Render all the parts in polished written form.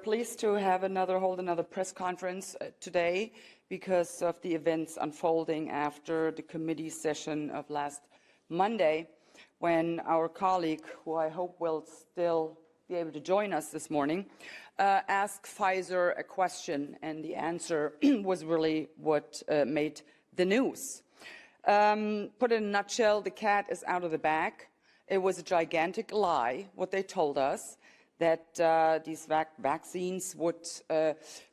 pleased to hold another press conference today because of the events unfolding after the committee session of last Monday, when our colleague, who I hope will still be able to join us this morning, asked Pfizer a question, and the answer was really what made the news. Put in a nutshell, the cat is out of the bag. It was a gigantic lie, what they told us, that these vaccines would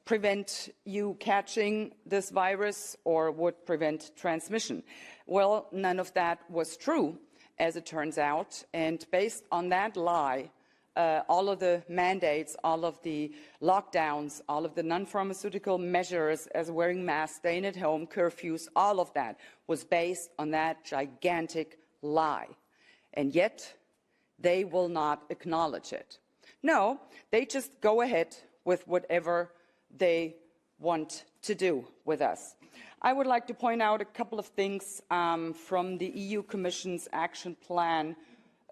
prevent you catching this virus or would prevent transmission. Well, none of that was true, as it turns out. And based on that lie, all of the mandates, all of the lockdowns, all of the non-pharmaceutical measures as wearing masks, staying at home, curfews, all of that was based on that gigantic lie. And yet, they will not acknowledge it. No, they just go ahead with whatever they want to do with us. I would like to point out a couple of things from the EU Commission's action plan,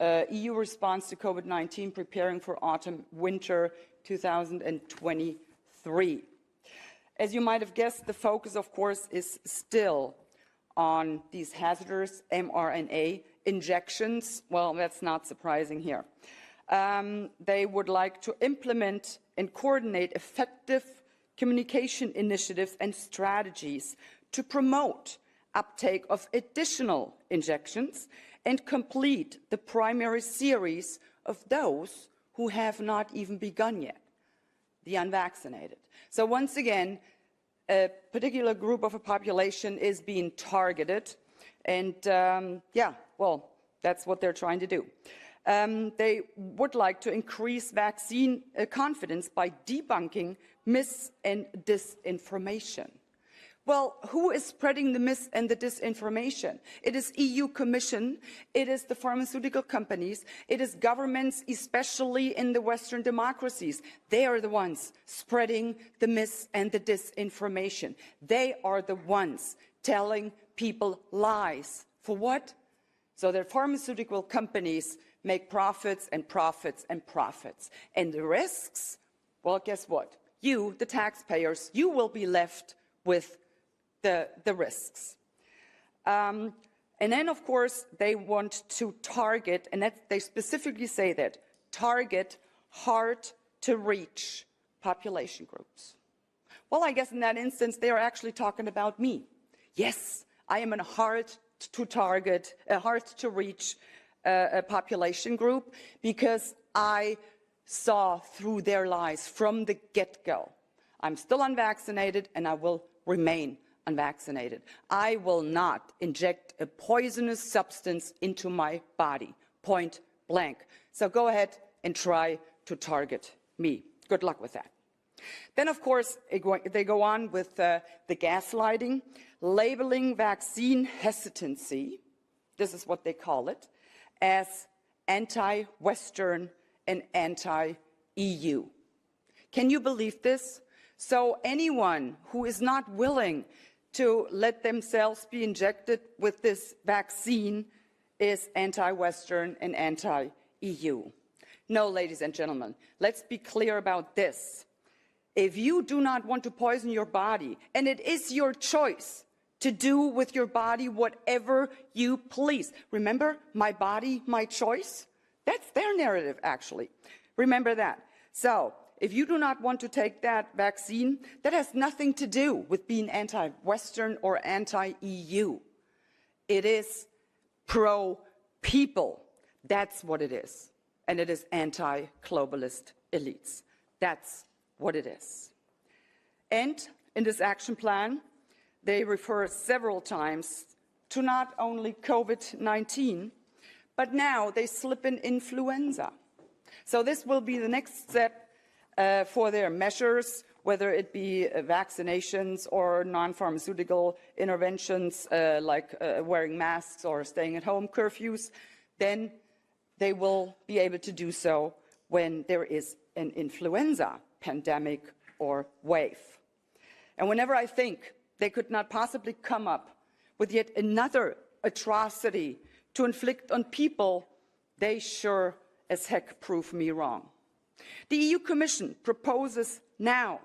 EU response to COVID-19, preparing for autumn-winter 2023. As you might have guessed, the focus, of course, is still on these hazardous mRNA injections. Well, that's not surprising here. They would like to implement and coordinate effective communication initiatives and strategies to promote uptake of additional injections and complete the primary series of those who have not even begun yet, the unvaccinated. So once again, a particular group of a population is being targeted, and that's what they're trying to do. They would like to increase vaccine confidence by debunking mis- and disinformation. Well, who is spreading the mis- and the disinformation? It is EU Commission, it is the pharmaceutical companies, it is governments, especially in the Western democracies. They are the ones spreading the mis- and the disinformation. They are the ones telling people lies. For what? So that pharmaceutical companies make profits and profits and profits. And the risks, well, guess what? You, the taxpayers, you will be left with the risks. And then, of course, they want to target, and they specifically say that, target hard-to-reach population groups. Well, I guess in that instance, they are actually talking about me. Yes, I am a hard-to-reach a population group, because I saw through their lies from the get-go. I'm still unvaccinated, and I will remain unvaccinated. I will not inject a poisonous substance into my body, point blank. So go ahead and try to target me. Good luck with that. Then, of course, they go on with the gaslighting, labeling vaccine hesitancy, this is what they call it, as anti-Western and anti-EU. Can you believe this? So anyone who is not willing to let themselves be injected with this vaccine is anti-Western and anti-EU. No, ladies and gentlemen, let's be clear about this. If you do not want to poison your body, and it is your choice to do with your body whatever you please. Remember, my body, my choice? That's their narrative, actually. Remember that. So, if you do not want to take that vaccine, that has nothing to do with being anti-Western or anti-EU. It is pro-people. That's what it is. And it is anti-globalist elites. That's what it is. And in this action plan, they refer several times to not only COVID-19, but now they slip in influenza. So this will be the next step for their measures, whether it be vaccinations or non-pharmaceutical interventions like wearing masks or staying at home curfews. Then they will be able to do so when there is an influenza pandemic or wave. And whenever I think they could not possibly come up with yet another atrocity to inflict on people, they sure as heck prove me wrong. The EU Commission proposes now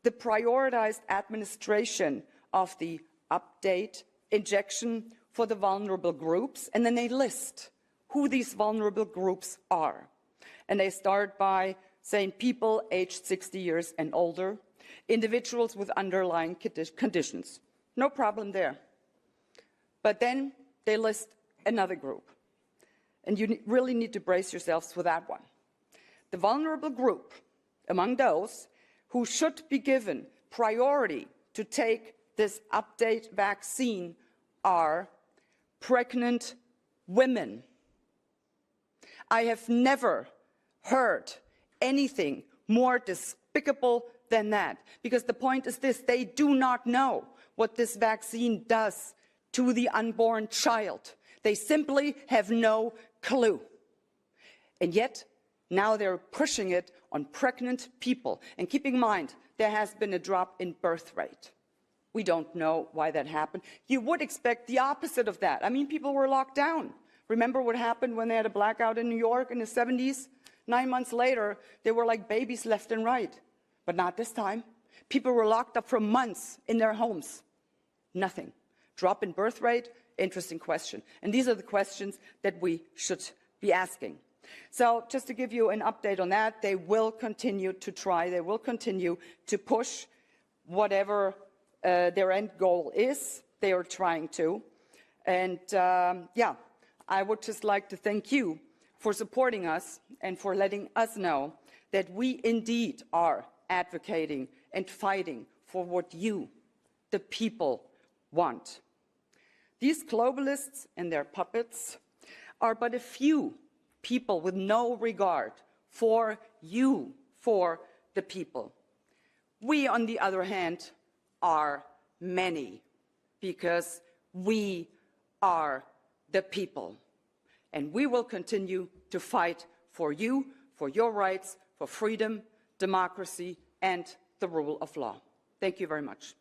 the prioritized administration of the update injection for the vulnerable groups, and then they list who these vulnerable groups are. And they start by saying people aged 60 years and older, individuals with underlying conditions. No problem there. But then they list another group. And you really need to brace yourselves for that one. The vulnerable group among those who should be given priority to take this update vaccine are pregnant women. I have never heard anything more despicable than that, because the point is this: they do not know what this vaccine does to the unborn child. They simply have no clue. And yet, now they're pushing it on pregnant people. And keeping in mind, there has been a drop in birth rate. We don't know why that happened. You would expect the opposite of that. I mean, people were locked down. Remember what happened when they had a blackout in New York in the 70s? 9 months later, they were like babies left and right. But not this time. People were locked up for months in their homes. Nothing. Drop in birth rate? Interesting question. And these are the questions that we should be asking. So just to give you an update on that, they will continue to try, they will continue to push whatever their end goal is. They are trying to. And yeah, I would just like to thank you for supporting us and for letting us know that we indeed are advocating and fighting for what you, the people, want. These globalists and their puppets are but a few people with no regard for you, for the people. We, on the other hand, are many, because we are the people. And we will continue to fight for you, for your rights, for freedom, democracy, and the rule of law. Thank you very much.